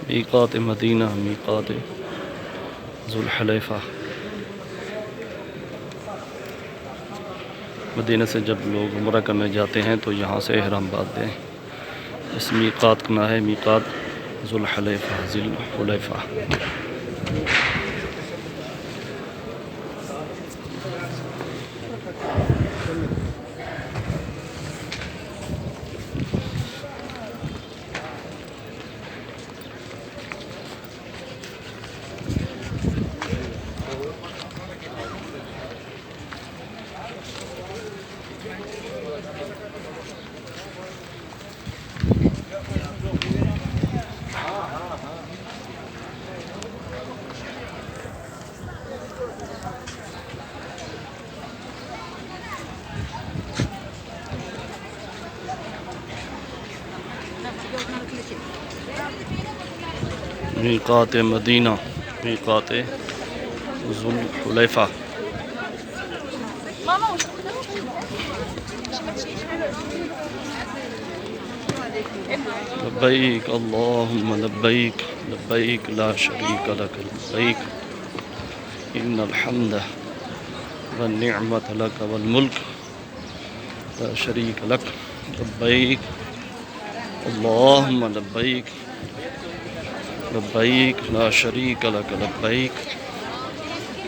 میقات مدینہ، میقات ذوالحلیفہ۔ مدینہ سے جب لوگ عمرہ کرنے جاتے ہیں تو یہاں سے احرام باندھتے ہیں۔ اس میقات کا نام ہے میقات ذوالحلیفہ، ذوالحلیفہ۔ میقات مدینہ، میقات ذوالحلیفہ۔ لبیک اللہم لبیک، لبیک لا شریک لک، لبیک ان الحمد والنعمت لک والملک لا شریک لک، لبیک اللہم لبیک، لبیک لا شریک لک، لبیک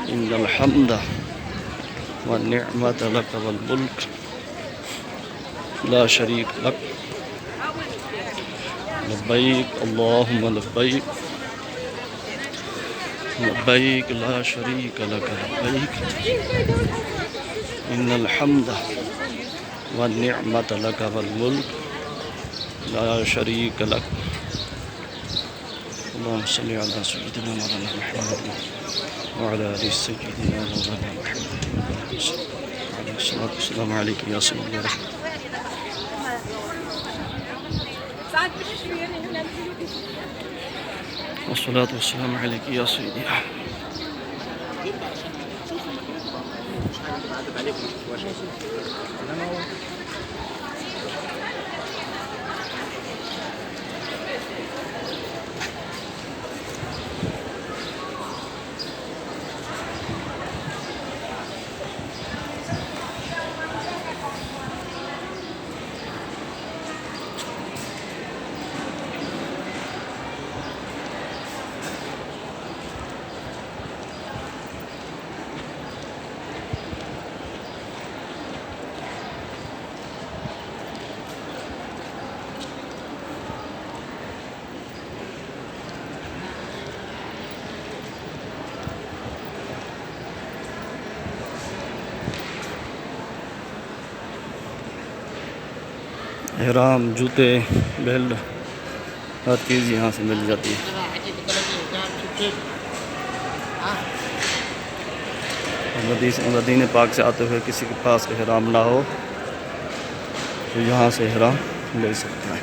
ان الحمد والنعمت لک والملک لا شریک لک، لبیک اللہم لبیک، لبیک لا شریک لک، لبیک ان الحمد والنعمت لک والملک لا شریک لک۔ اللہم صلی علی سیدنا مولانا محمد وعلی آل سیدنا مولانا محمد علیہ الصلاۃ والسلام علیکم یا سیدی یا رسول اللہ۔ والصلاة والسلام علیک یا سیدی۔ احرام، جوتے، بیلٹ، ہر چیز یہاں سے مل جاتی ہے۔ مدینہ پاک سے آتے ہوئے کسی کے پاس احرام نہ ہو تو یہاں سے احرام لے سکتا ہے۔